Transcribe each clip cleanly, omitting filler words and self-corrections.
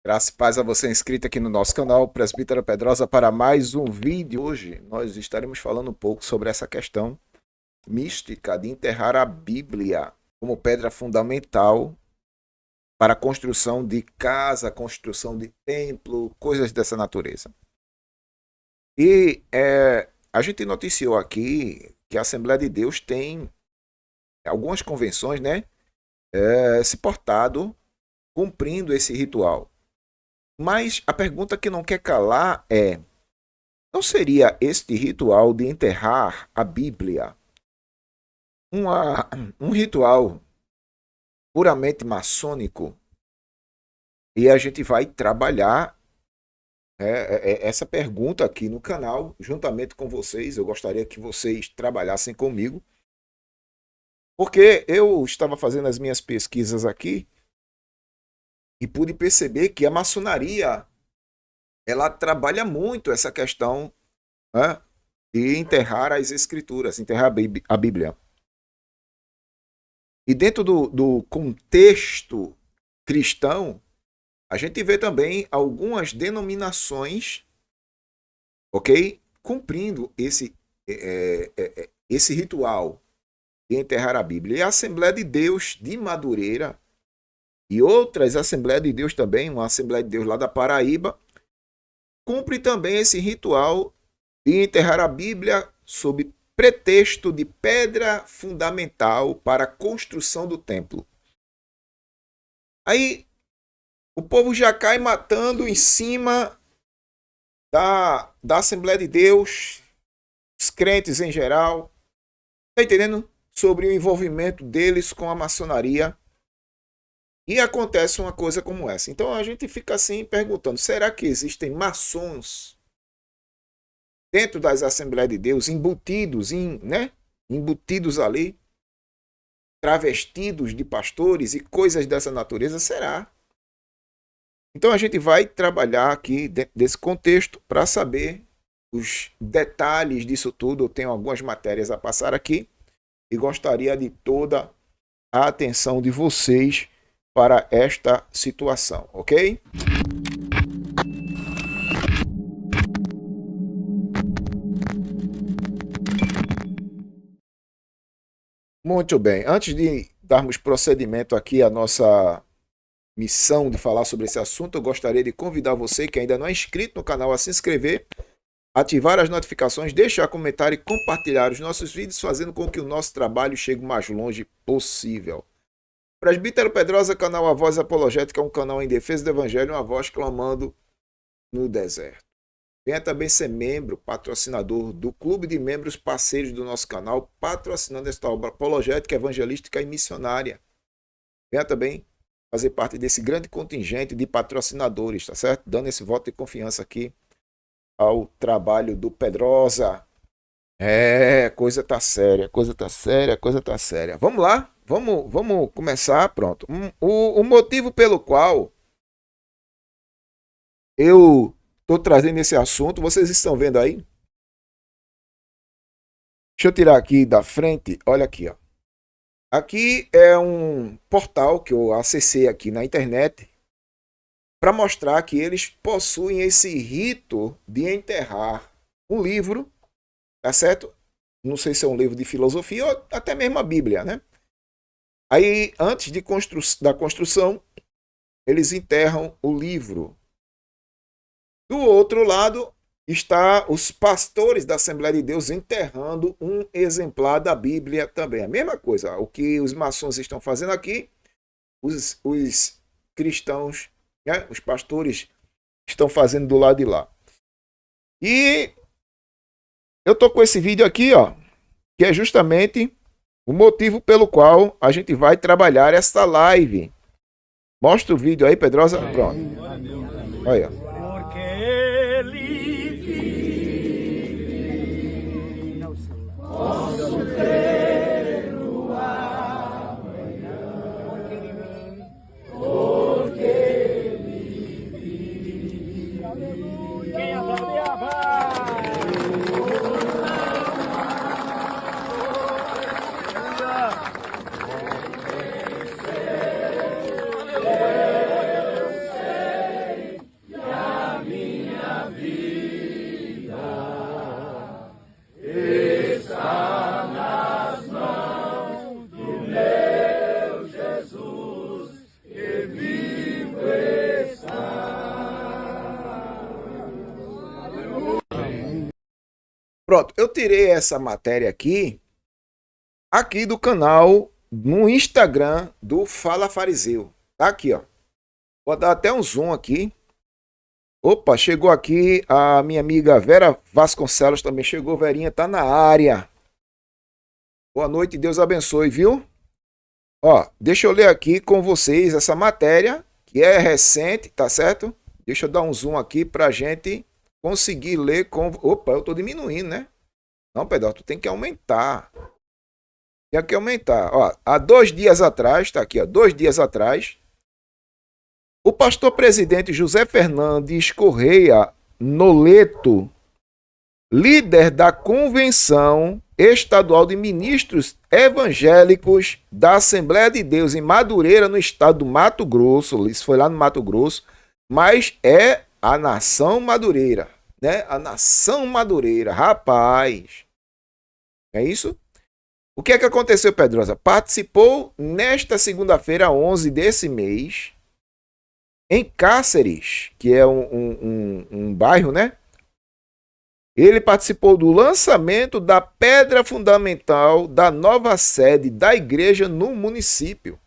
Graça e paz a você inscrito aqui no nosso canal, Presbítero Pedrosa, para mais um vídeo. Hoje nós estaremos falando um pouco sobre essa questão mística de enterrar a Bíblia como pedra fundamental para a construção de casa, construção de templo, coisas dessa natureza. E a gente noticiou aqui que a Assembleia de Deus tem algumas convenções, né, se portado cumprindo esse ritual. Mas a pergunta que não quer calar é: não seria este ritual de enterrar a Bíblia um ritual puramente maçônico? E a gente vai trabalhar essa pergunta aqui no canal, juntamente com vocês. Eu gostaria que vocês trabalhassem comigo, porque eu estava fazendo as minhas pesquisas aqui e pude perceber que a maçonaria ela trabalha muito essa questão, né, de enterrar as escrituras, enterrar a Bíblia. E dentro do contexto cristão, a gente vê também algumas denominações, ok, cumprindo esse ritual de enterrar a Bíblia. E a Assembleia de Deus de Madureira e outras Assembleias de Deus também, uma Assembleia de Deus lá da Paraíba, cumpre também esse ritual de enterrar a Bíblia sob pretexto de pedra fundamental para a construção do templo. Aí o povo já cai matando em cima da Assembleia de Deus, os crentes em geral, tá entendendo? Sobre o envolvimento deles com a maçonaria. E acontece uma coisa como essa. Então a gente fica assim perguntando: será que existem maçons dentro das Assembleias de Deus, embutidos embutidos ali, travestidos de pastores e coisas dessa natureza? Será? Então a gente vai trabalhar aqui dentro desse contexto para saber os detalhes disso tudo. Eu tenho algumas matérias a passar aqui e gostaria de toda a atenção de vocês para esta situação, ok? Muito bem. Antes de darmos procedimento aqui à nossa missão de falar sobre esse assunto, eu gostaria de convidar você que ainda não é inscrito no canal a se inscrever, ativar as notificações, deixar comentário e compartilhar os nossos vídeos, fazendo com que o nosso trabalho chegue o mais longe possível. Presbítero Pedrosa, canal A Voz Apologética, é um canal em defesa do Evangelho, uma voz clamando no deserto. Venha também ser membro, patrocinador do clube de membros parceiros do nosso canal, patrocinando esta obra apologética, evangelística e missionária. Venha também fazer parte desse grande contingente de patrocinadores, tá certo? Dando esse voto de confiança aqui ao trabalho do Pedrosa. Coisa tá séria, coisa tá séria, coisa tá séria. Vamos lá, vamos começar, pronto. O motivo pelo qual eu estou trazendo esse assunto, vocês estão vendo aí? Deixa eu tirar aqui da frente, olha aqui, ó. Aqui é um portal que eu acessei aqui na internet para mostrar que eles possuem esse rito de enterrar um livro, tá certo? Não sei se é um livro de filosofia ou até mesmo a Bíblia, né? Aí, antes da construção, eles enterram o livro. Do outro lado, está os pastores da Assembleia de Deus enterrando um exemplar da Bíblia também. A mesma coisa, o que os maçons estão fazendo aqui, os cristãos, né, os pastores estão fazendo do lado de lá. E eu tô com esse vídeo aqui, ó, que é justamente o motivo pelo qual a gente vai trabalhar esta live. Mostra o vídeo aí, Pedrosa. Pronto. Olha. Porque ele vive, posso crer no amanhã. Porque ele vive. Aleluia. Quem aplaudiava? Pronto, eu tirei essa matéria aqui do canal no Instagram do Fala Fariseu. Tá aqui, ó. Vou dar até um zoom aqui. Opa, chegou aqui a minha amiga Vera Vasconcelos também chegou. Verinha tá na área. Boa noite, Deus abençoe, viu? Ó, deixa eu ler aqui com vocês essa matéria, que é recente, tá certo? Deixa eu dar um zoom aqui pra gente conseguir ler com... Opa, eu tô diminuindo, né? Não, Pedro, tu tem que aumentar. Tem que aumentar. Ó, há 2 dias atrás, tá aqui, ó, 2 dias atrás, o pastor presidente José Fernandes Correia Noleto, líder da Convenção Estadual de Ministros Evangélicos da Assembleia de Deus em Madureira, no estado do Mato Grosso, isso foi lá no Mato Grosso, mas é a Nação Madureira, né? A Nação Madureira, rapaz. É isso? O que é que aconteceu, Pedrosa? Participou nesta segunda-feira, 11 desse mês, em Cáceres, que é um bairro, né? Ele participou do lançamento da pedra fundamental da nova sede da igreja no município.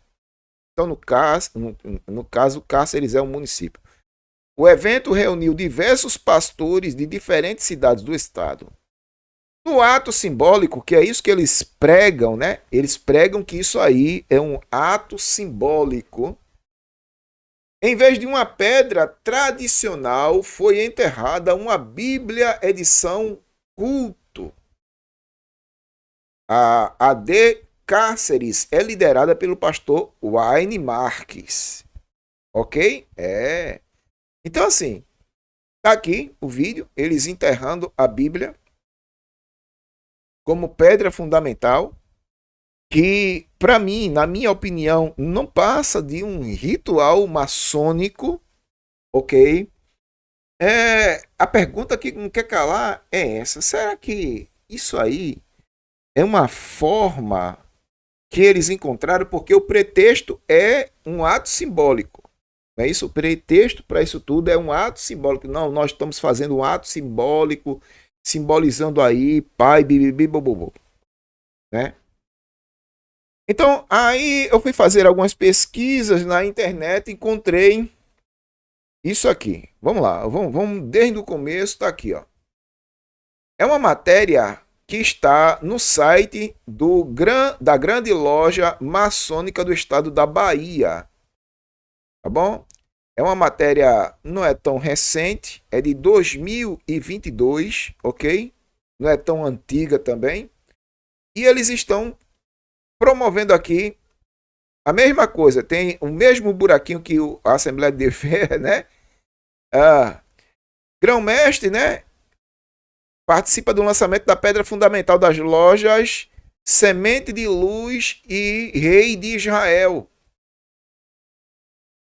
Então, no caso, Cáceres é um município. O evento reuniu diversos pastores de diferentes cidades do estado. No ato simbólico, que é isso que eles pregam, né? Eles pregam que isso aí é um ato simbólico. Em vez de uma pedra tradicional, foi enterrada uma Bíblia edição culto. A AD Cáceres é liderada pelo pastor Wayne Marques. Ok? É. Então, assim, tá aqui o vídeo, eles enterrando a Bíblia como pedra fundamental, que, para mim, na minha opinião, não passa de um ritual maçônico, ok? A pergunta que não quer calar é essa: será que isso aí é uma forma que eles encontraram? Porque o pretexto é um ato simbólico. Não é isso? O pretexto para isso tudo é um ato simbólico. Não, nós estamos fazendo um ato simbólico, simbolizando aí pai, bibibi, bobobo, né? Então, aí eu fui fazer algumas pesquisas na internet e encontrei isso aqui. Vamos lá, vamos desde o começo, tá aqui, ó. É uma matéria que está no site da grande loja maçônica do estado da Bahia. Tá bom? É uma matéria, não é tão recente, é de 2022, ok? Não é tão antiga também. E eles estão promovendo aqui a mesma coisa. Tem o mesmo buraquinho que a Assembleia de Deus fez, né? Grão-mestre, né? Participa do lançamento da pedra fundamental das lojas Semente de Luz e Rei de Israel.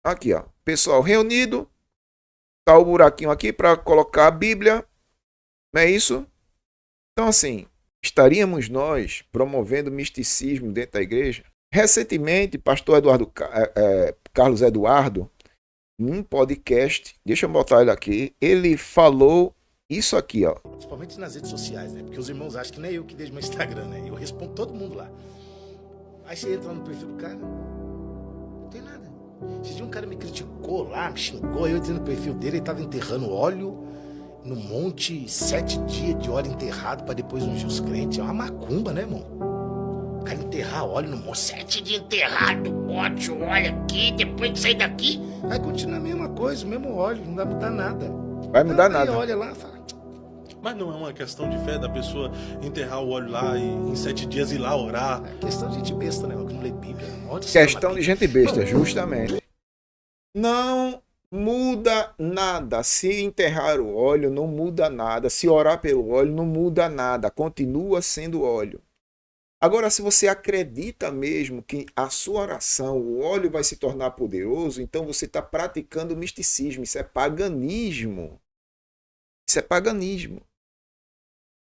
Aqui, ó. Pessoal reunido. Tá o buraquinho aqui para colocar a Bíblia. Não é isso? Então, assim, estaríamos nós promovendo misticismo dentro da igreja? Recentemente, pastor Carlos Eduardo, num podcast, deixa eu botar ele aqui, ele falou isso aqui, ó. Principalmente nas redes sociais, né? Porque os irmãos acham que nem eu que deixo meu Instagram, né? Eu respondo todo mundo lá. Aí você entra no perfil do cara, não tem nada. Esse dia um cara me criticou lá, me xingou, eu dizendo no perfil dele, ele tava enterrando óleo no monte, 7 dias de óleo enterrado para depois ungir os crentes. É uma macumba, né, irmão? O cara enterrar óleo no monte, 7 dias enterrado, bote o óleo aqui, depois de sair daqui, vai continuar a mesma coisa, o mesmo óleo, não vai mudar nada. Vai mudar nada. Olha lá, fala. Mas não é uma questão de fé da pessoa enterrar o óleo lá e em 7 dias ir lá orar. É questão de gente besta, né? Que não lê Bíblia. Questão de gente besta, justamente. Não muda nada. Se enterrar o óleo, não muda nada. Se orar pelo óleo, não muda nada. Continua sendo óleo. Agora, se você acredita mesmo que a sua oração, o óleo vai se tornar poderoso, então você está praticando misticismo. Isso é paganismo. Isso é paganismo.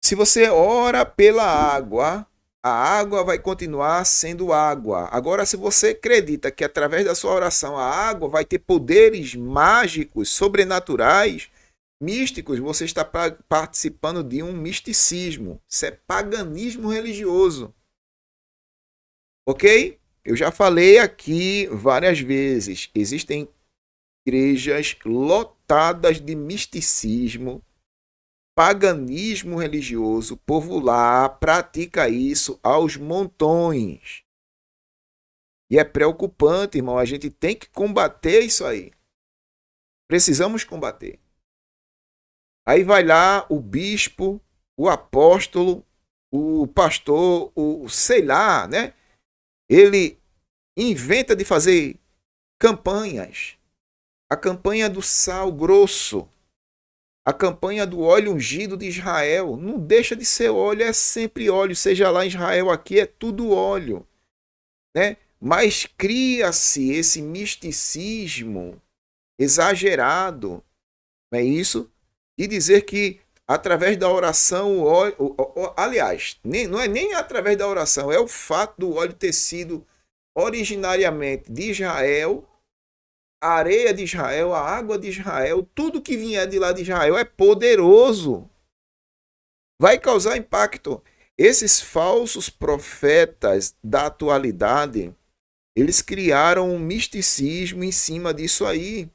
Se você ora pela água, a água vai continuar sendo água. Agora, se você acredita que através da sua oração a água vai ter poderes mágicos, sobrenaturais, místicos, você está participando de um misticismo. Isso é paganismo religioso. Ok? Eu já falei aqui várias vezes. Existem igrejas lotadas de misticismo, paganismo religioso. O povo lá pratica isso aos montões. E é preocupante, irmão. A gente tem que combater isso aí. Precisamos combater. Aí vai lá o bispo, o apóstolo, o pastor, o sei lá, né? Ele inventa de fazer campanhas. A campanha do sal grosso. A campanha do óleo ungido de Israel. Não deixa de ser óleo, é sempre óleo. Seja lá em Israel, aqui é tudo óleo. Né? Mas cria-se esse misticismo exagerado. Não é isso? E dizer que através da oração, o óleo, aliás, não é nem através da oração, é o fato do óleo ter sido originariamente de Israel, a areia de Israel, a água de Israel, tudo que vier de lá de Israel é poderoso. Vai causar impacto. Esses falsos profetas da atualidade, eles criaram um misticismo em cima disso aí.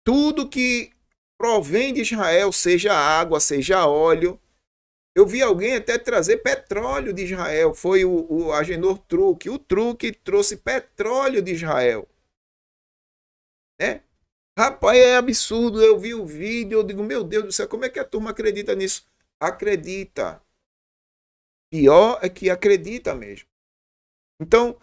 Tudo que provém de Israel, seja água, seja óleo. Eu vi alguém até trazer petróleo de Israel. Foi o Agenor Truque. O Truque trouxe petróleo de Israel. Né? Rapaz, é absurdo. Eu vi o vídeo, eu digo, meu Deus do céu, como é que a turma acredita nisso? Acredita. Pior é que acredita mesmo. Então,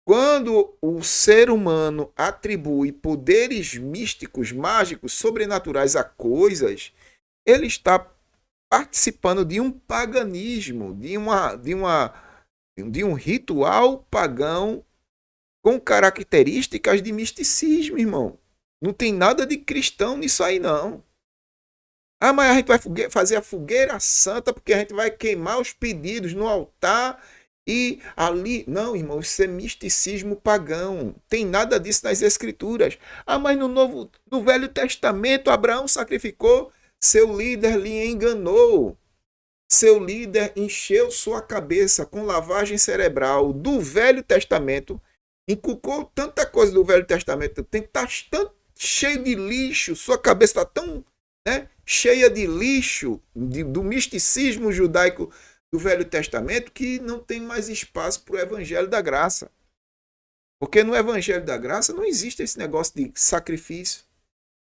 quando o ser humano atribui poderes místicos, mágicos, sobrenaturais a coisas, ele está participando de um paganismo, de um ritual pagão com características de misticismo, irmão. Não tem nada de cristão nisso aí, não. Ah, mas a gente vai fazer a fogueira santa porque a gente vai queimar os pedidos no altar. E ali, não, irmão, isso é misticismo pagão. Tem nada disso nas escrituras. Ah, mas no Velho Testamento, Abraão sacrificou, seu líder lhe enganou. Seu líder encheu sua cabeça com lavagem cerebral do Velho Testamento, inculcou tanta coisa do Velho Testamento, tem que estar tão cheio de lixo, sua cabeça está tão, né, cheia de lixo, do misticismo judaico do Velho Testamento, que não tem mais espaço para o Evangelho da Graça. Porque no Evangelho da Graça não existe esse negócio de sacrifício,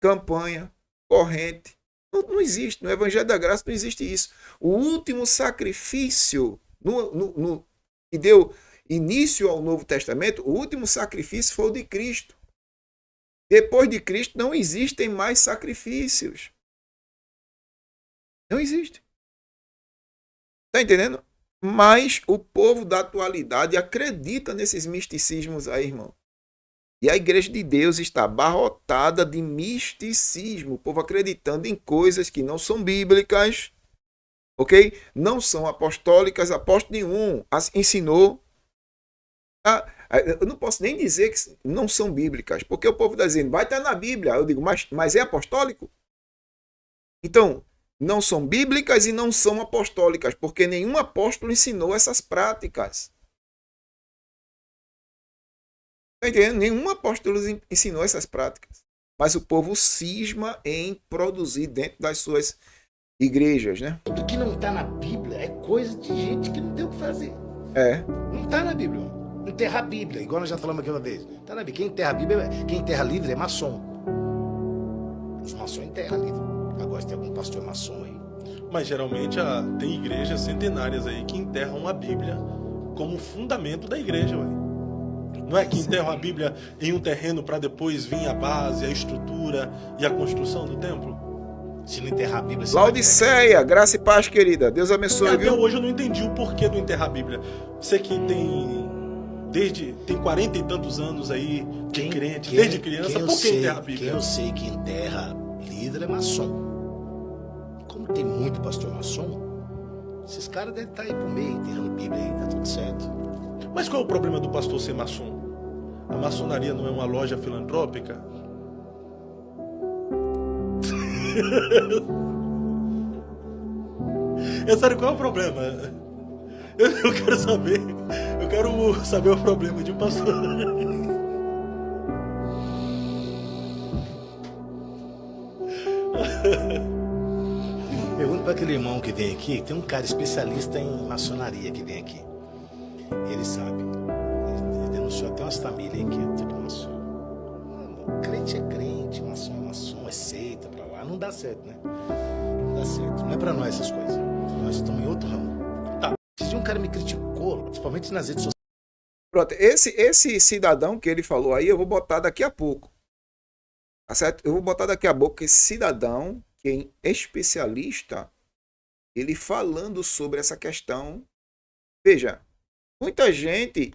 campanha, corrente. Não existe. No Evangelho da Graça não existe isso. O último sacrifício que deu início ao Novo Testamento, o último sacrifício foi o de Cristo. Depois de Cristo não existem mais sacrifícios. Não existe. Está entendendo? Mas o povo da atualidade acredita nesses misticismos aí, irmão. E a igreja de Deus está abarrotada de misticismo. O povo acreditando em coisas que não são bíblicas, ok? Não são apostólicas. Apóstolo nenhum ensinou. Eu não posso nem dizer que não são bíblicas, porque o povo está dizendo, vai estar na Bíblia. Eu digo, mas é apostólico? Então, não são bíblicas e não são apostólicas, porque nenhum apóstolo ensinou essas práticas. Está entendendo? Nenhum apóstolo ensinou essas práticas. Mas o povo cisma em produzir dentro das suas igrejas, né? Tudo que não está na Bíblia é coisa de gente que não tem o que fazer. É. Não está na Bíblia. Enterrar a Bíblia, igual nós já falamos aqui uma vez. Tá na Bíblia. Quem enterra a Bíblia, quem enterra livro é maçom. Os maçons enterram livro. Agora tem algum pastor maçom aí. Mas geralmente tem igrejas centenárias aí que enterram a Bíblia como fundamento da igreja, ué. Não é que enterram a Bíblia em um terreno para depois vir a base, a estrutura e a construção do templo? Se não enterrar a Bíblia... Laodiceia, graça e paz, querida. Deus abençoe, Até viu? hoje eu não entendi o porquê do enterrar a Bíblia. Você que tem 40 e tantos anos aí de crente, desde criança, por que enterrar a Bíblia? Quem eu sei que enterra livro é maçom. Como tem muito pastor maçom, esses caras devem estar aí pro meio, enterrando Bíblia aí, tá tudo certo. Mas qual é o problema do pastor ser maçom? A maçonaria não é uma loja filantrópica? É sério, qual é o problema? Eu quero saber. Eu quero saber o problema de um pastor. Pergunta para aquele irmão que vem aqui, tem um cara especialista em maçonaria que vem aqui. Ele sabe. Ele denunciou até umas famílias aí que é tudo maçom. Mano, crente é crente, maçom é maçom, é seita pra lá. Não dá certo, né? Não dá certo. Não é pra nós essas coisas. Nós estamos em outro ramo. Tá. Se um cara me criticou, principalmente nas redes sociais. Pronto, esse cidadão que ele falou aí, eu vou botar daqui a pouco. Tá certo? Eu vou botar daqui a pouco esse cidadão, que é especialista, ele falando sobre essa questão. Veja, muita gente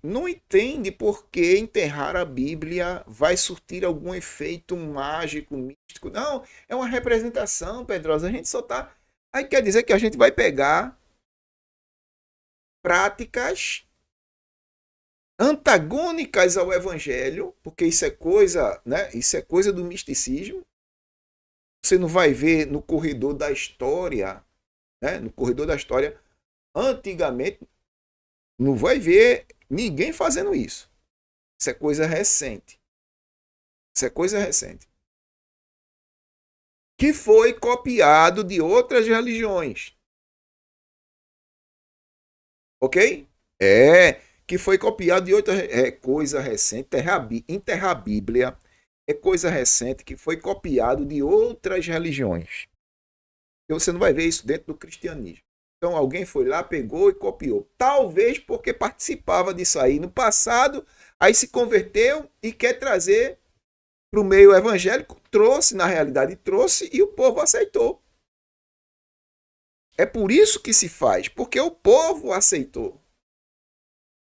não entende por que enterrar a Bíblia vai surtir algum efeito mágico, místico. Não, é uma representação, Pedrosa. A gente só tá... Aí quer dizer que a gente vai pegar práticas antagônicas ao Evangelho, porque isso é coisa, né? Isso é coisa do misticismo. Você não vai ver no corredor da história, né? No corredor da história, antigamente, não vai ver ninguém fazendo isso. Isso é coisa recente. Isso é coisa recente. Que foi copiado de outras religiões. Ok? Que foi copiado de outras... É coisa recente. Enterrar a Bíblia é coisa recente que foi copiado de outras religiões. E você não vai ver isso dentro do cristianismo. Então alguém foi lá, pegou e copiou. Talvez porque participava disso aí no passado, aí se converteu e quer trazer para o meio evangélico. Trouxe, na realidade, trouxe e o povo aceitou. É por isso que se faz, porque o povo aceitou.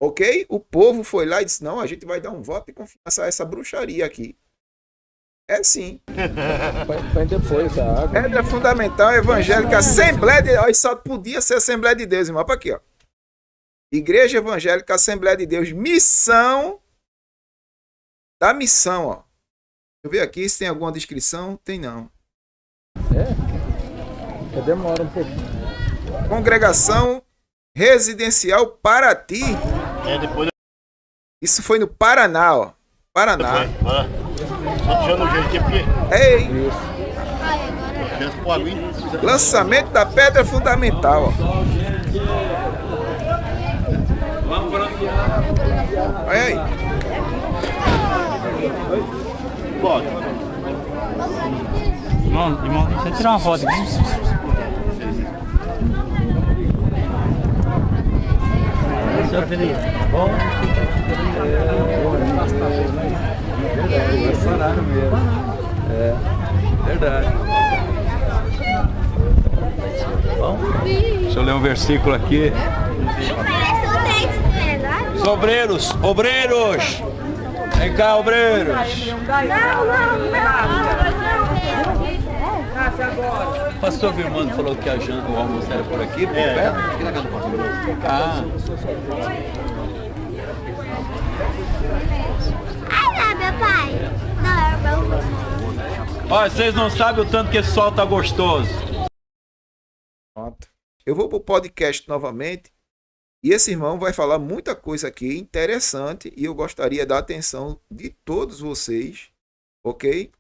Ok? O povo foi lá e disse, não, a gente vai dar um voto de confiança a essa bruxaria aqui. É sim. Vai depois da água. Pedra Fundamental Evangélica Assembleia de Deus. Só podia ser Assembleia de Deus, irmão. Para aqui, ó. Igreja Evangélica Assembleia de Deus. Missão. Da missão, ó. Deixa eu ver aqui se tem alguma descrição. Tem não. Demora um pouquinho. Congregação Residencial Paraty. Depois. Isso foi no Paraná, ó. Paraná. Só tirando o jeito aqui porque. Ei! Isso. Lançamento da Pedra Fundamental, ó. Olha aí. Pode. Irmão, deixa eu tirar uma foto aqui. Seu Felipe, bom? É Paraná mesmo. É, verdade. Bom, deixa eu ler um versículo aqui. Obreiros, vem cá, obreiros. O pastor Firmando falou que o almoço era por aqui, por perto. Ah. Meu pai. Olha, vocês não sabem o tanto que esse sol tá gostoso. Pronto. Eu vou pro podcast novamente. E esse irmão vai falar muita coisa aqui interessante. E eu gostaria da atenção de todos vocês. Ok?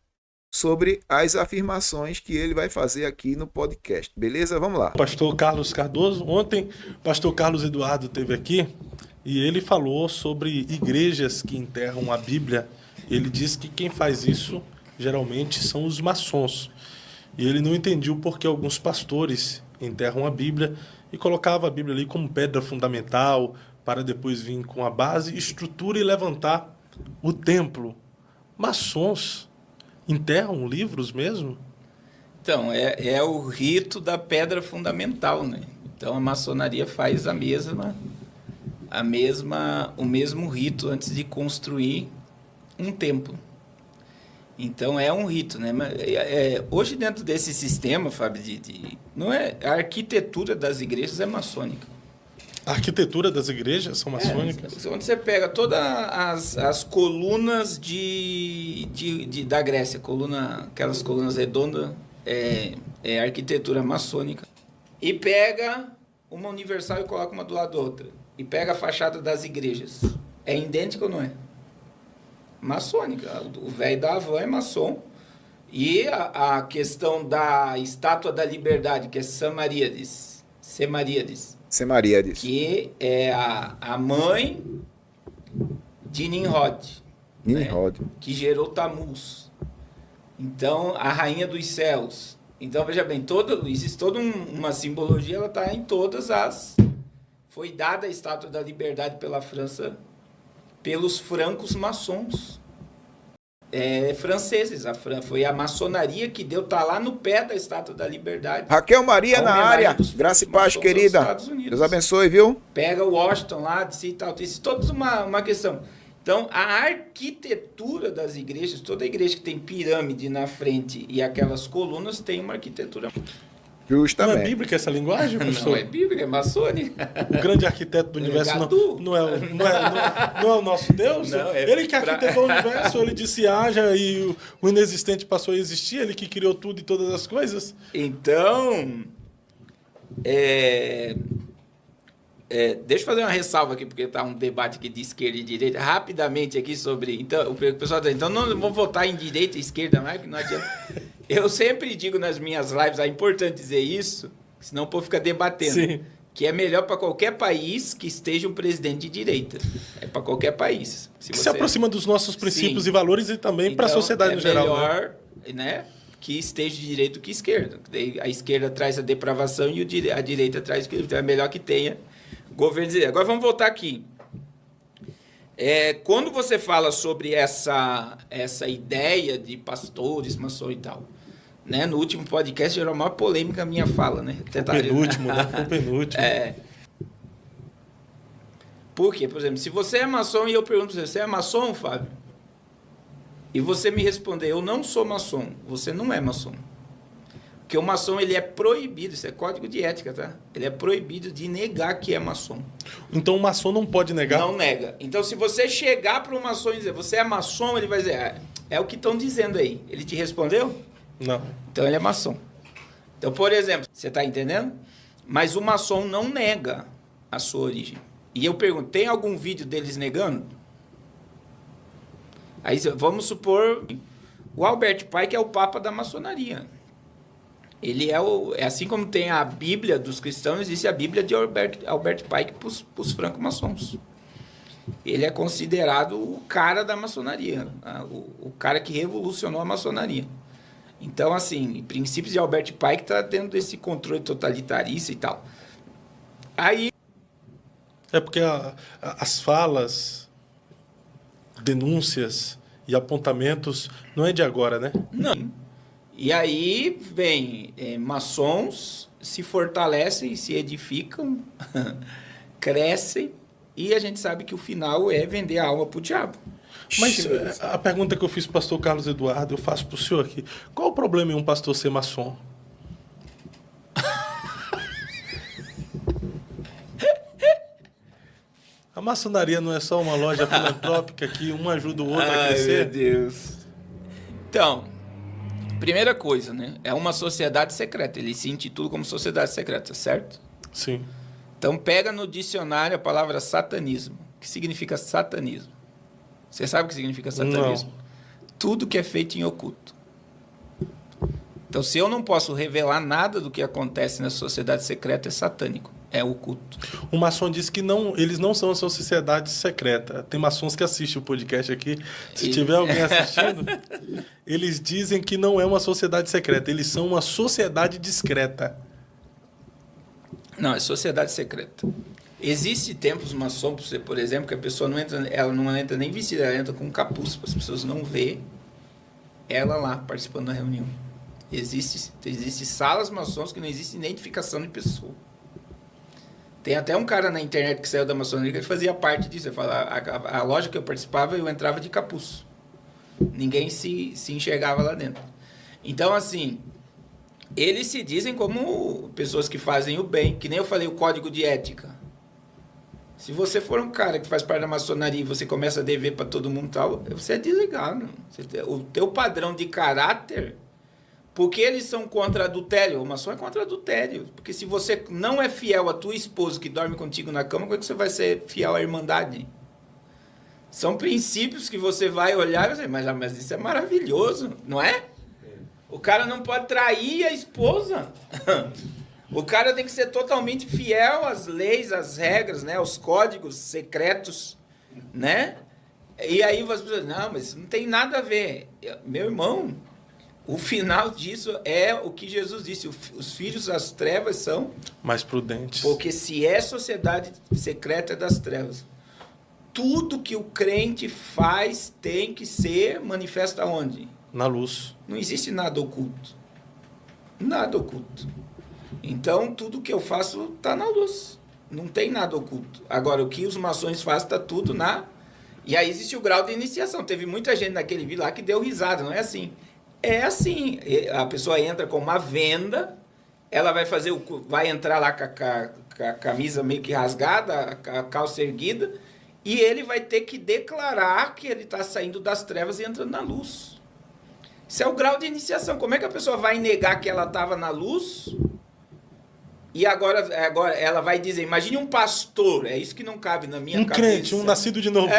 Sobre as afirmações que ele vai fazer aqui no podcast. Beleza? Vamos lá. Pastor Carlos Cardoso. Ontem, pastor Carlos Eduardo esteve aqui e ele falou sobre igrejas que enterram a Bíblia. Ele disse que quem faz isso geralmente são os maçons. E ele não entendia por que alguns pastores enterram a Bíblia e colocavam a Bíblia ali como pedra fundamental para depois vir com a base, estrutura e levantar o templo. Maçons enterram livros mesmo? Então, é o rito da pedra fundamental, né? Então, a maçonaria faz o mesmo rito antes de construir um templo. Então, é um rito, né? Hoje, dentro desse sistema, Fábio, não é, a arquitetura das igrejas é maçônica. A arquitetura das igrejas são maçônicas? Onde você pega todas as colunas da Grécia, aquelas colunas redondas, é arquitetura maçônica. E pega uma universal e coloca uma do lado da outra. E pega a fachada das igrejas. É idêntico ou não é? Maçônica. O velho da Havan é maçom. E a questão da Estátua da Liberdade, que é Semaríades, que é a mãe de Nimrod, Nimrod. né? Que gerou Tamuz. Então, a rainha dos céus. Então, veja bem, existe toda uma simbologia, ela está em todas as... Foi dada a Estátua da Liberdade pela França, pelos francos maçons franceses. Foi a maçonaria que tá lá no pé da Estátua da Liberdade. Raquel Maria na área. Graça e paz, querida. Deus abençoe, viu? Pega o Washington lá, de si e tal. Isso toda uma questão. Então, a arquitetura das igrejas, toda igreja que tem pirâmide na frente e aquelas colunas tem uma arquitetura. Justamente. Não é bíblica essa linguagem, pastor? Não é bíblica, é maçônica. O grande arquiteto do universo não é o nosso Deus? Não, ele que arquitetou o universo, ele disse haja e o inexistente passou a existir, ele que criou tudo e todas as coisas? Então, deixa eu fazer uma ressalva aqui, porque está um debate aqui de esquerda e direita, rapidamente aqui sobre... Então, o pessoal diz, então não vou votar em direita e esquerda mais, que não adianta... Eu sempre digo nas minhas lives, é importante dizer isso, senão o povo fica debatendo. Sim. Que é melhor para qualquer país que esteja um presidente de direita. É para qualquer país. Se aproxima dos nossos princípios Sim. e valores e também Então, para a sociedade no geral. É melhor, né, que esteja de direita do que esquerda. A esquerda traz a depravação e a direita traz o que... Então é melhor que tenha governo de direita. Agora vamos voltar aqui. Quando você fala sobre essa ideia de pastores, maçom e tal, né? No último podcast gerou uma polêmica a minha fala, né? Penúltimo, né? Foi o penúltimo. Por quê? Por exemplo, se você é maçom e eu pergunto você é maçom, Fábio? E você me responder, eu não sou maçom, você não é maçom. Porque o maçom, ele é proibido, isso é código de ética, tá? Ele é proibido de negar que é maçom. Então o maçom não pode negar? Não nega. Então se você chegar para um maçom e dizer, você é maçom, ele vai dizer, é o que estão dizendo aí. Ele te respondeu? Não. Então ele é maçom. Então, por exemplo, você está entendendo? Mas o maçom não nega a sua origem. E eu pergunto, tem algum vídeo deles negando? Aí vamos supor o Albert Pike é o papa da maçonaria. Ele é assim como tem a Bíblia dos cristãos, existe a Bíblia de Albert Pike para os franco-maçons. Ele é considerado o cara da maçonaria, o cara que revolucionou a maçonaria. Então, assim, princípios de Albert Pike está tendo esse controle totalitarista e tal. Aí... É porque as falas, denúncias e apontamentos não é de agora, né? Não. E aí vem maçons, se fortalecem, se edificam, crescem, e a gente sabe que o final é vender a alma para o diabo. Mas a pergunta que eu fiz para o pastor Carlos Eduardo, eu faço para o senhor aqui. Qual o problema em um pastor ser maçom? A maçonaria não é só uma loja filantrópica que um ajuda o outro a crescer? Meu Deus. Então, primeira coisa, né? É uma sociedade secreta. Ele se intitula como sociedade secreta, certo? Sim. Então, pega no dicionário a palavra satanismo. O que significa satanismo? Você sabe o que significa satanismo? Não. Tudo que é feito em oculto. Então, se eu não posso revelar nada do que acontece na sociedade secreta, é satânico. É oculto. O maçom disse que eles não são a sua sociedade secreta. Tem maçons que assistem o podcast aqui. Se tiver alguém assistindo, eles dizem que não é uma sociedade secreta. Eles são uma sociedade discreta. Não, é sociedade secreta. Existe templos maçons, por exemplo, que a pessoa ela não entra nem vestida, ela entra com um capuz, para as pessoas não verem ela lá participando da reunião. Existe salas maçons que não existe identificação de pessoa. Tem até um cara na internet que saiu da maçonaria que fazia parte disso. Ele fala, a loja que eu participava, eu entrava de capuz. Ninguém se enxergava lá dentro. Então, assim, eles se dizem como pessoas que fazem o bem, que nem eu falei o código de ética. Se você for um cara que faz parte da maçonaria e você começa a dever para todo mundo e tal, você é desligado. O teu padrão de caráter... Porque eles são contra adultério. O maçom é contra adultério. Porque se você não é fiel à tua esposa que dorme contigo na cama, como é que você vai ser fiel à irmandade? São princípios que você vai olhar e vai dizer, mas isso é maravilhoso, não é? O cara não pode trair a esposa. O cara tem que ser totalmente fiel às leis, às regras, né? Aos códigos secretos, né? E aí você diz, não, mas não tem nada a ver. Meu irmão... O final disso é o que Jesus disse. Os filhos das trevas são... mais prudentes. Porque se é sociedade secreta, é das trevas. Tudo que o crente faz tem que ser manifesto aonde? Na luz. Não existe nada oculto. Nada oculto. Então, tudo que eu faço está na luz. Não tem nada oculto. Agora, o que os maçons fazem está tudo na... E aí existe o grau de iniciação. Teve muita gente naquele vídeo lá que deu risada. Não é assim. É assim, a pessoa entra com uma venda, ela vai entrar lá com a camisa meio que rasgada, a calça erguida, e ele vai ter que declarar que ele está saindo das trevas e entrando na luz. Isso é o grau de iniciação. Como é que a pessoa vai negar que ela estava na luz? E agora ela vai dizer, imagine um pastor, é isso que não cabe na minha cabeça. Um crente, um nascido de novo.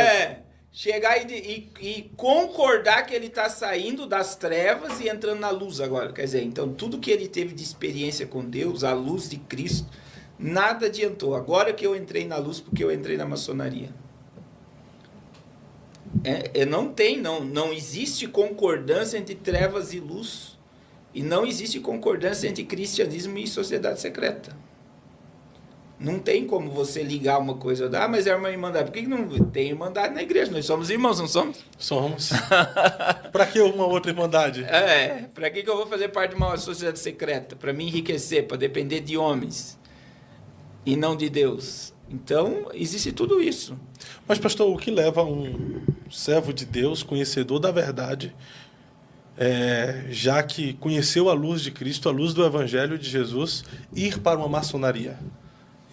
Chegar e concordar que ele está saindo das trevas e entrando na luz agora. Quer dizer, então tudo que ele teve de experiência com Deus, a luz de Cristo, nada adiantou. Agora que eu entrei na luz, porque eu entrei na maçonaria. Não existe concordância entre trevas e luz. E não existe concordância entre cristianismo e sociedade secreta. Não tem como você ligar uma coisa, mas é uma irmandade. Por que não tem irmandade na igreja? Nós somos irmãos, não somos? Somos. Para que uma outra irmandade? Para que eu vou fazer parte de uma sociedade secreta? Para me enriquecer, para depender de homens e não de Deus. Então, existe tudo isso. Mas, pastor, o que leva um servo de Deus, conhecedor da verdade, já que conheceu a luz de Cristo, a luz do Evangelho de Jesus, ir para uma maçonaria?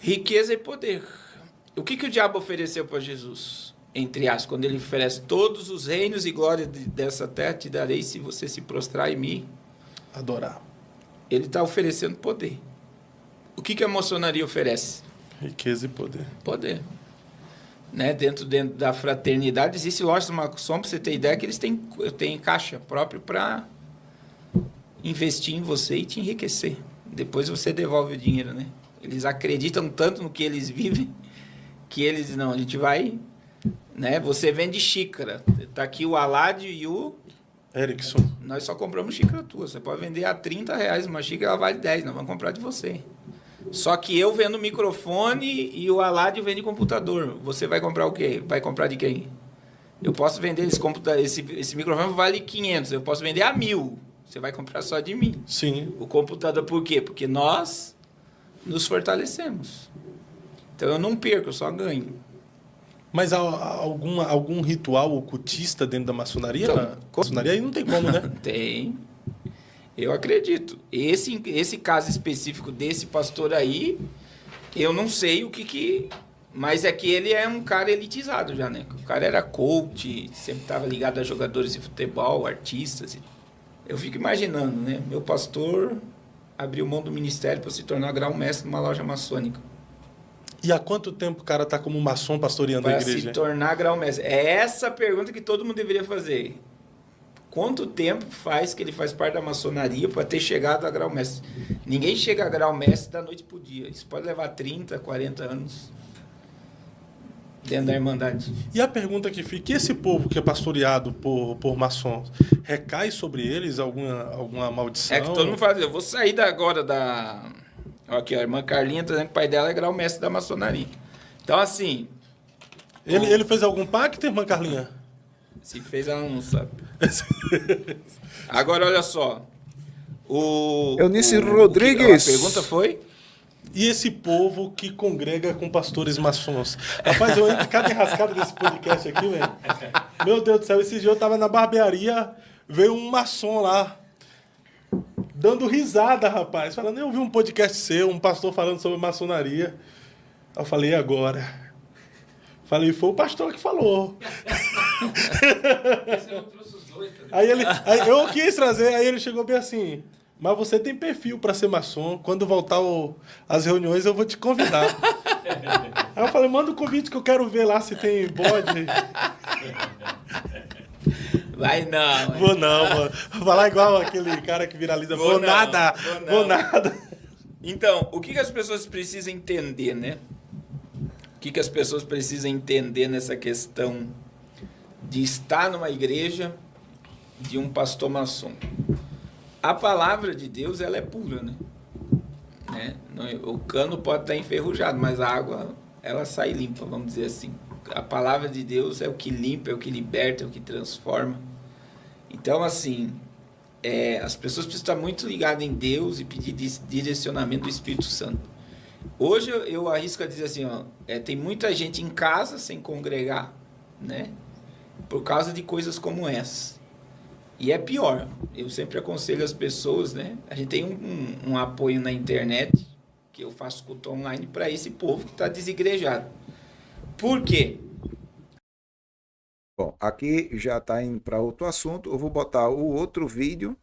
Riqueza e poder. O que o diabo ofereceu para Jesus? Entre aspas, quando ele oferece todos os reinos e glória dessa terra, te darei se você se prostrar e me adorar. Ele está oferecendo poder. O que a maçonaria oferece? Riqueza e poder. Poder. Né? Dentro da fraternidade, existe lojas de maçom, para você ter ideia, que eles têm caixa próprio para investir em você e te enriquecer. Depois você devolve o dinheiro, né? Eles acreditam tanto no que eles vivem que eles não, a gente vai, né? Você vende xícara. Tá aqui o Alad e o Erickson. Nós só compramos xícara tua. Você pode vender a R$30 uma xícara, ela vale 10, nós vamos comprar de você. Só que eu vendo microfone e o Alad vende computador. Você vai comprar o quê? Vai comprar de quem? Eu posso vender esse microfone vale 500, eu posso vender a 1.000. Você vai comprar só de mim. Sim. O computador por quê? Porque nós nos fortalecemos. Então eu não perco, eu só ganho. Mas há algum ritual ocultista dentro da maçonaria? Então, maçonaria aí não tem como, né? Tem. Eu acredito. Esse caso específico desse pastor aí, eu não sei o que... Mas é que ele é um cara elitizado já, né? O cara era coach, sempre estava ligado a jogadores de futebol, artistas. Eu fico imaginando, né? Meu pastor abriu mão do ministério para se tornar grão-mestre numa loja maçônica. E há quanto tempo o cara está como maçom pastoreando a igreja? Para se tornar grão-mestre. É essa a pergunta que todo mundo deveria fazer. Quanto tempo faz que ele faz parte da maçonaria para ter chegado a grão-mestre? Ninguém chega a grão-mestre da noite para o dia. Isso pode levar 30, 40 anos dentro da Irmandade. E a pergunta que fica, e esse povo que é pastoreado por maçons, recai sobre eles alguma maldição? É que todo mundo fala, eu vou sair agora da... Aqui, a irmã Carlinha está dizendo que o pai dela é grão-mestre da maçonaria. Então, assim... Ele fez algum pacto, irmã Carlinha? Se fez, ela não sabe. Agora, olha só. Eunice Rodrigues. A pergunta foi? E esse povo que congrega com pastores maçons? Rapaz, eu entro cada enrascada desse podcast aqui, velho. Meu Deus do céu, esse dia eu tava na barbearia, veio um maçom lá, dando risada, rapaz. Falando, eu vi um podcast seu, um pastor falando sobre maçonaria. Eu falei, e agora? Falei, foi o pastor que falou. Aí eu quis trazer, aí ele chegou bem assim, mas você tem perfil para ser maçom, quando voltar as reuniões eu vou te convidar. Aí eu falei, manda um convite que eu quero ver lá se tem bode. Vai não. Vou não, mano. Vou falar igual aquele cara que viraliza. Vou nada. Então, o que as pessoas precisam entender, né? O que as pessoas precisam entender nessa questão de estar numa igreja de um pastor maçom? A palavra de Deus, ela é pura, né? O cano pode estar enferrujado, mas a água, ela sai limpa, vamos dizer assim. A palavra de Deus é o que limpa, é o que liberta, é o que transforma. Então, assim, as pessoas precisam estar muito ligadas em Deus e pedir direcionamento do Espírito Santo. Hoje eu arrisco a dizer assim, tem muita gente em casa sem congregar, né? Por causa de coisas como essa. E é pior. Eu sempre aconselho as pessoas, né? A gente tem um apoio na internet, que eu faço culto online para esse povo que está desigrejado. Por quê? Bom, aqui já está indo para outro assunto. Eu vou botar o outro vídeo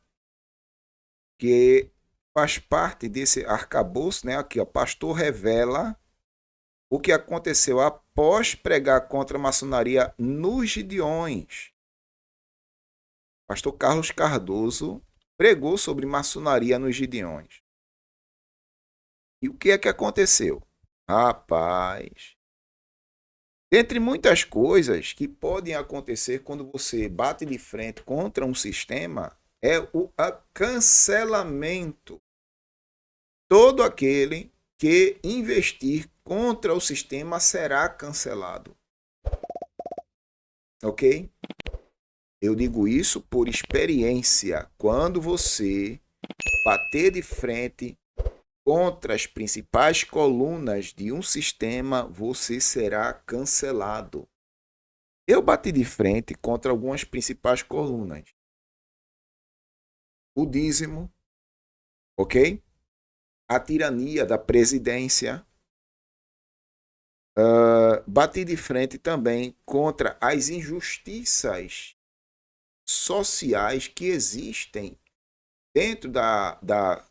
que faz parte desse arcabouço, né? Aqui, ó, pastor revela o que aconteceu após pregar contra a maçonaria nos Gideões. Pastor Carlos Cardoso pregou sobre maçonaria nos Gideões. E o que é que aconteceu? Rapaz, dentre muitas coisas que podem acontecer quando você bate de frente contra um sistema, é o cancelamento. Todo aquele que investir contra o sistema será cancelado. Ok? Eu digo isso por experiência. Quando você bater de frente contra as principais colunas de um sistema, você será cancelado. Eu bati de frente contra algumas principais colunas. O dízimo, ok? A tirania da presidência. Bati de frente também contra as injustiças sociais que existem dentro da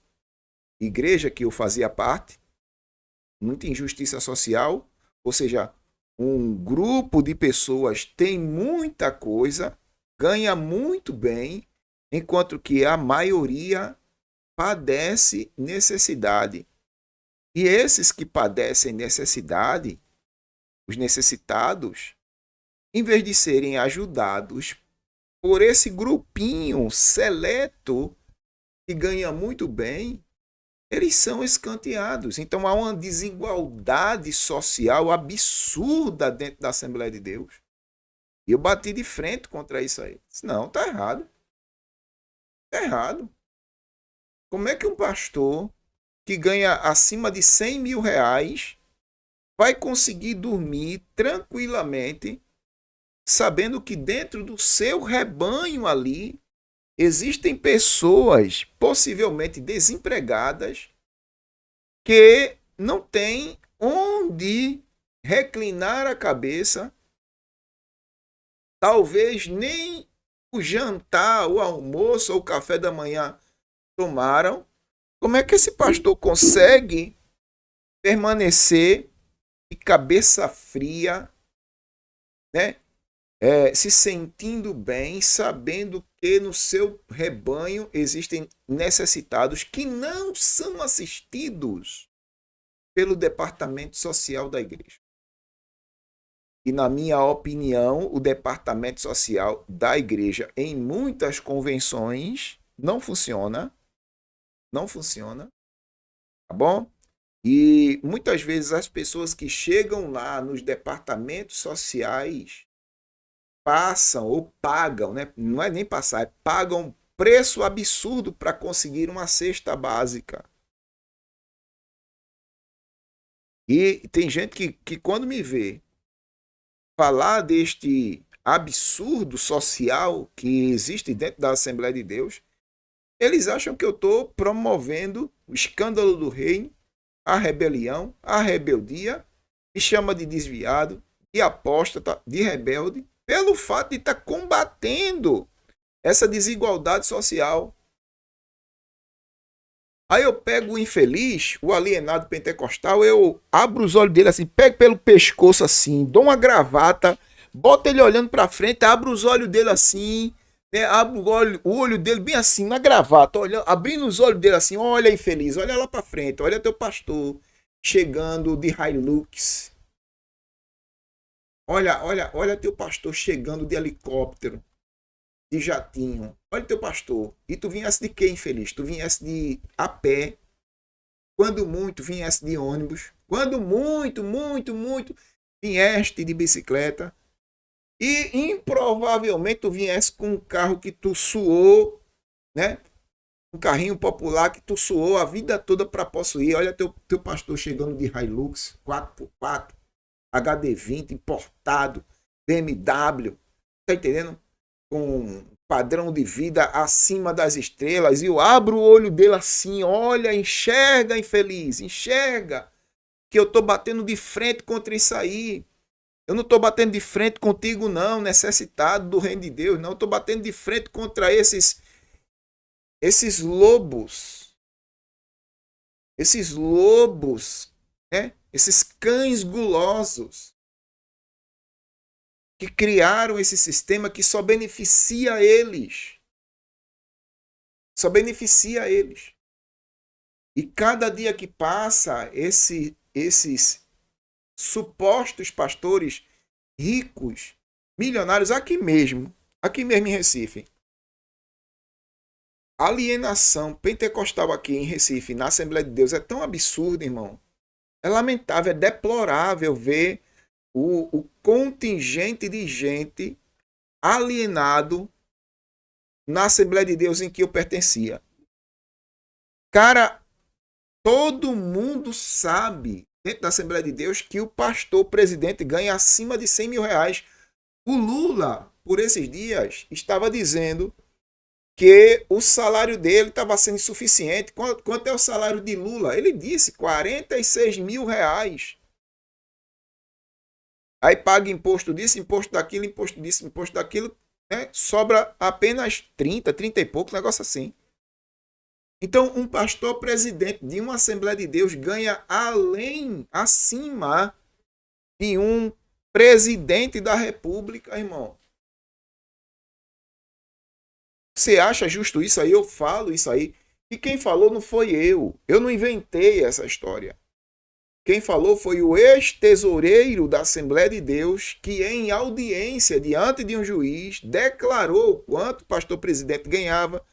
igreja que eu fazia parte. Muita injustiça social, ou seja, um grupo de pessoas tem muita coisa, ganha muito bem, enquanto que a maioria padece necessidade. E esses que padecem necessidade, os necessitados, em vez de serem ajudados por esse grupinho seleto que ganha muito bem, eles são escanteados. Então há uma desigualdade social absurda dentro da Assembleia de Deus. E eu bati de frente contra isso aí. Disse, não, está errado. Está errado. Como é que um pastor que ganha acima de 100 mil reais vai conseguir dormir tranquilamente, sabendo que dentro do seu rebanho ali existem pessoas possivelmente desempregadas que não têm onde reclinar a cabeça, talvez nem o jantar, o almoço ou o café da manhã tomaram? Como é que esse pastor consegue permanecer de cabeça fria, né? Se sentindo bem, sabendo que no seu rebanho existem necessitados que não são assistidos pelo departamento social da igreja? E, na minha opinião, o departamento social da igreja, em muitas convenções, não funciona. Não funciona. Tá bom? E muitas vezes as pessoas que chegam lá nos departamentos sociais passam ou pagam, né? Não é nem passar, é pagam preço absurdo para conseguir uma cesta básica. E tem gente que quando me vê falar deste absurdo social que existe dentro da Assembleia de Deus, eles acham que eu estou promovendo o escândalo do reino, a rebelião, a rebeldia, me chama de desviado, de apóstata, de rebelde, pelo fato de estar combatendo essa desigualdade social. Aí eu pego o infeliz, o alienado pentecostal, eu abro os olhos dele assim, pego pelo pescoço assim, dou uma gravata, boto ele olhando para frente, abro os olhos dele assim, né, abro o olho dele bem assim, na gravata, olhando, abrindo os olhos dele assim, olha infeliz, olha lá para frente, olha teu pastor chegando de Hilux. Olha teu pastor chegando de helicóptero, de jatinho. Olha teu pastor. E tu viesse de quê, infeliz? Tu viesse de a pé. Quando muito, viesse de ônibus. Quando muito, vieste de bicicleta. E improvavelmente tu viesse com um carro que tu suou, né? Um carrinho popular que tu suou a vida toda para possuir. Olha teu pastor chegando de Hilux 4x4. HD20 importado, BMW, tá entendendo? Com um padrão de vida acima das estrelas, e eu abro o olho dele assim, olha, enxerga, infeliz, enxerga que eu tô batendo de frente contra isso aí. Eu não tô batendo de frente contigo não, necessitado do reino de Deus, não, eu tô batendo de frente contra esses lobos. Esses lobos, né? Esses cães gulosos que criaram esse sistema que só beneficia eles. Só beneficia eles. E cada dia que passa, esses supostos pastores ricos, milionários, aqui mesmo em Recife. A alienação pentecostal aqui em Recife, na Assembleia de Deus, é tão absurda, irmão. É lamentável, é deplorável ver o contingente de gente alienado na Assembleia de Deus em que eu pertencia. Cara, todo mundo sabe, dentro da Assembleia de Deus, que o pastor presidente ganha acima de 100 mil reais. O Lula, por esses dias, estava dizendo que o salário dele estava sendo insuficiente. Quanto é o salário de Lula? Ele disse 46 mil reais. Aí paga imposto disso, imposto daquilo, imposto disso, imposto daquilo, né? Sobra apenas 30 e pouco, negócio assim. Então, um pastor presidente de uma Assembleia de Deus ganha acima de um presidente da República, irmão. Você acha justo isso aí? Eu falo isso aí. E quem falou não foi eu. Eu não inventei essa história. Quem falou foi o ex-tesoureiro da Assembleia de Deus, que em audiência diante de um juiz declarou quanto o pastor presidente ganhava,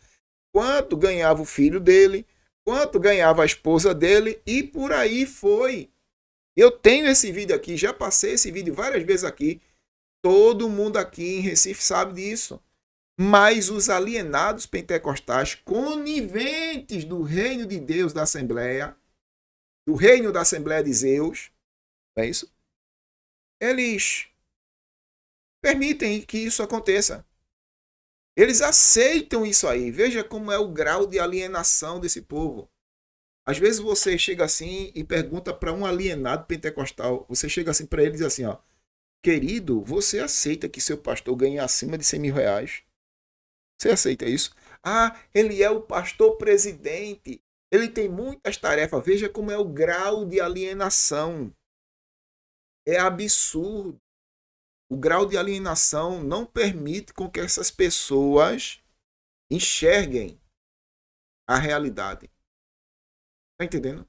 quanto ganhava o filho dele, quanto ganhava a esposa dele, e por aí foi. Eu tenho esse vídeo aqui, já passei esse vídeo várias vezes aqui. Todo mundo aqui em Recife sabe disso. Mas os alienados pentecostais, coniventes do reino de Deus da Assembleia, do reino da Assembleia de Zeus, não é isso? Eles permitem que isso aconteça. Eles aceitam isso aí. Veja como é o grau de alienação desse povo. Às vezes você chega assim e pergunta para um alienado pentecostal, você chega assim para ele e diz assim, ó, querido, você aceita que seu pastor ganhe acima de 100 mil reais? Você aceita isso? Ah, ele é o pastor presidente. Ele tem muitas tarefas. Veja como é o grau de alienação. É absurdo. O grau de alienação não permite com que essas pessoas enxerguem a realidade. Está entendendo?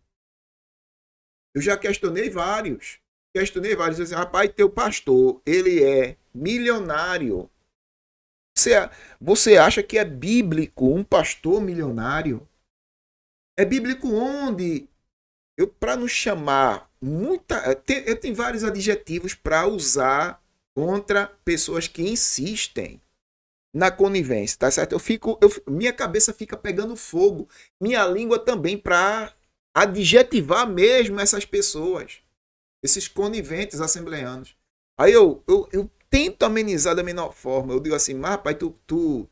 Eu já questionei vários. Eu disse, rapaz, teu pastor, ele é milionário. Você acha que é bíblico um pastor milionário? É bíblico onde? Para não chamar eu tenho vários adjetivos para usar contra pessoas que insistem na conivência, tá certo? Minha cabeça fica pegando fogo, minha língua também, para adjetivar mesmo essas pessoas, esses coniventes assembleanos. Aí eu tento amenizar da menor forma. Eu digo assim, mas rapaz, tu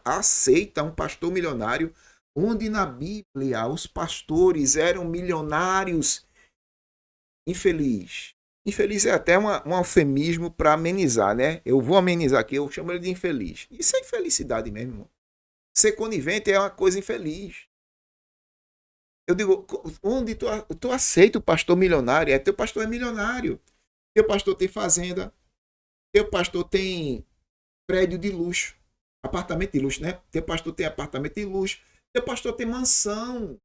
aceita um pastor milionário, onde na Bíblia os pastores eram milionários? Infeliz. Infeliz é até um eufemismo para amenizar, né? Eu vou amenizar aqui, eu chamo ele de infeliz. Isso é infelicidade mesmo, irmão. Ser conivente é uma coisa infeliz. Eu digo, onde tu aceita o pastor milionário? Teu pastor é milionário. Teu pastor tem fazenda. Teu pastor tem prédio de luxo. Apartamento de luxo, né? Teu pastor tem apartamento de luxo. Teu pastor tem mansão.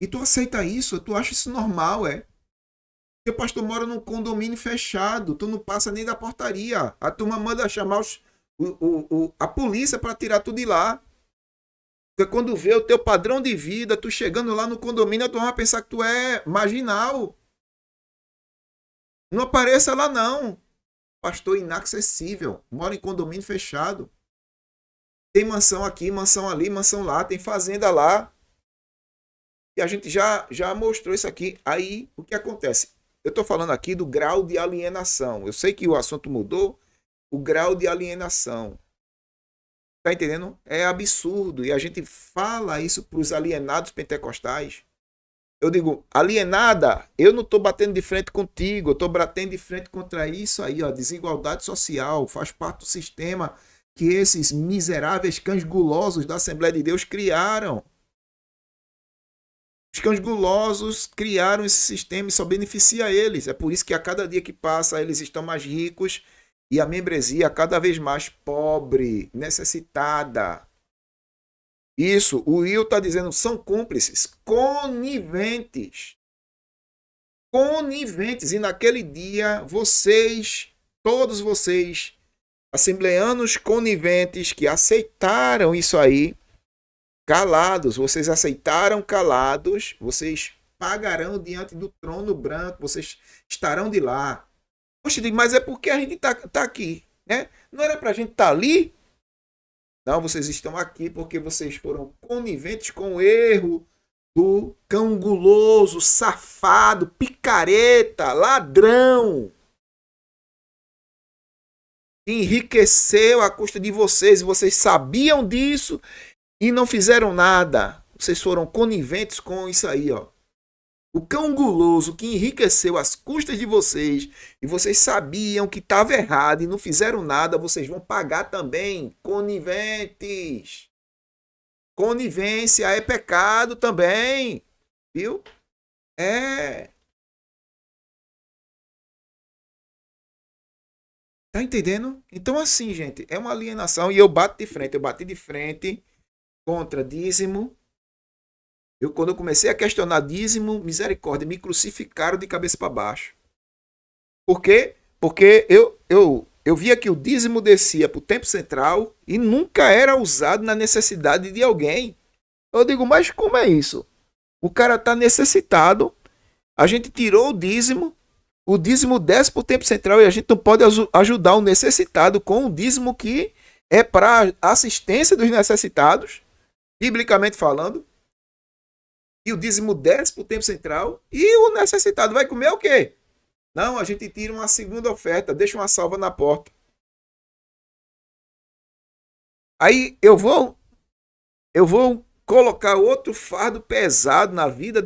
E tu aceita isso? Tu acha isso normal, é? Teu pastor mora num condomínio fechado. Tu não passa nem da portaria. A turma manda chamar a polícia para tirar tu de lá. Porque quando vê o teu padrão de vida, tu chegando lá no condomínio, tu vai pensar que tu é marginal. Não apareça lá não. Pastor inacessível. Mora em condomínio fechado. Tem mansão aqui, mansão ali, mansão lá. Tem fazenda lá. E a gente já mostrou isso aqui. Aí, o que acontece? Eu estou falando aqui do grau de alienação. Eu sei que o assunto mudou. O grau de alienação. Tá entendendo? É absurdo. E a gente fala isso para os alienados pentecostais. Eu digo, alienada, eu não estou batendo de frente contigo. Eu estou batendo de frente contra isso aí, ó, desigualdade social. Faz parte do sistema que esses miseráveis cães gulosos da Assembleia de Deus criaram. Os cães gulosos criaram esse sistema e só beneficia eles. É por isso que a cada dia que passa eles estão mais ricos e a membresia cada vez mais pobre, necessitada. Isso, o Will está dizendo, são cúmplices, coniventes. Coniventes. E naquele dia, vocês, todos vocês, assembleanos coniventes que aceitaram isso aí, calados, vocês aceitaram calados, vocês pagarão diante do trono branco, vocês estarão de lá. Poxa, mas é porque a gente tá aqui, né? Não era para a gente estar ali? Não, vocês estão aqui porque vocês foram coniventes com o erro do cão guloso, safado, picareta, ladrão, que enriqueceu à custa de vocês. E vocês sabiam disso e não fizeram nada. Vocês foram coniventes com isso aí, ó. O cão guloso que enriqueceu às custas de vocês e vocês sabiam que estava errado e não fizeram nada, vocês vão pagar também. Coniventes. Conivência é pecado também. Viu? É. Tá entendendo? Então assim, gente, é uma alienação e eu bato de frente. Eu bati de frente contra dízimo. Quando eu comecei a questionar dízimo, misericórdia, me crucificaram de cabeça para baixo. Por quê? Porque eu via que o dízimo descia para o tempo central e nunca era usado na necessidade de alguém. Eu digo, mas como é isso? O cara está necessitado, a gente tirou o dízimo desce para o tempo central e a gente não pode ajudar o necessitado com o dízimo que é para assistência dos necessitados, biblicamente falando. E o dízimo desce para o tempo central e o necessitado vai comer o quê? Não, a gente tira uma segunda oferta, deixa uma salva na porta. Aí eu vou colocar outro fardo pesado na vida,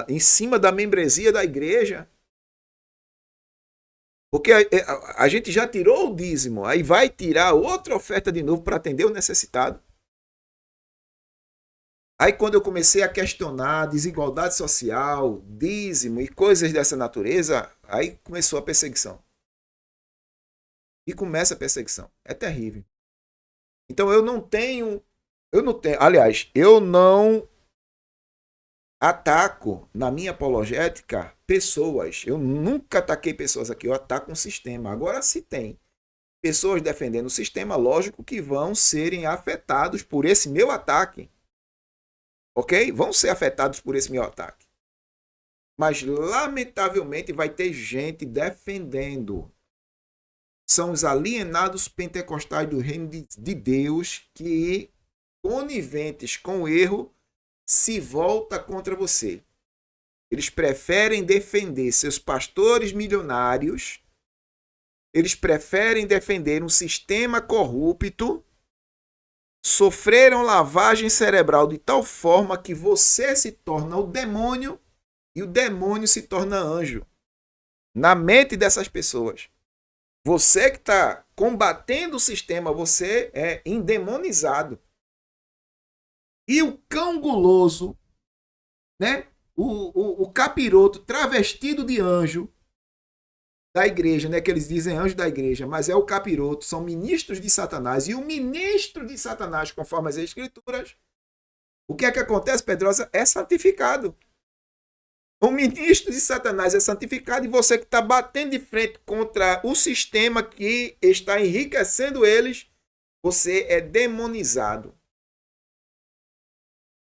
em cima da membresia da igreja. Porque a gente já tirou o dízimo, aí vai tirar outra oferta de novo para atender o necessitado. Aí quando eu comecei a questionar desigualdade social, dízimo e coisas dessa natureza, aí começou a perseguição. E começa a perseguição. É terrível. Então eu não ataco na minha apologética pessoas. Eu nunca ataquei pessoas aqui, eu ataco um sistema. Agora se tem pessoas defendendo o sistema, lógico que vão serem afetados por esse meu ataque. Ok? Vão ser afetados por esse meu ataque. Mas, lamentavelmente, vai ter gente defendendo. São os alienados pentecostais do reino de Deus que, coniventes com o erro, se volta contra você. Eles preferem defender seus pastores milionários. Eles preferem defender um sistema corrupto. Sofreram lavagem cerebral de tal forma que você se torna o demônio e o demônio se torna anjo. na mente dessas pessoas. Você que está combatendo o sistema, você é endemonizado. E o cão guloso, né? O capiroto travestido de anjo da igreja, né? Que eles dizem anjo da igreja, mas é o capiroto, são ministros de Satanás. E o ministro de Satanás, conforme as escrituras, o que é que acontece, Pedrosa? É santificado. O ministro de Satanás é santificado e você que está batendo de frente contra o sistema que está enriquecendo eles, você é demonizado.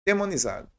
Demonizado.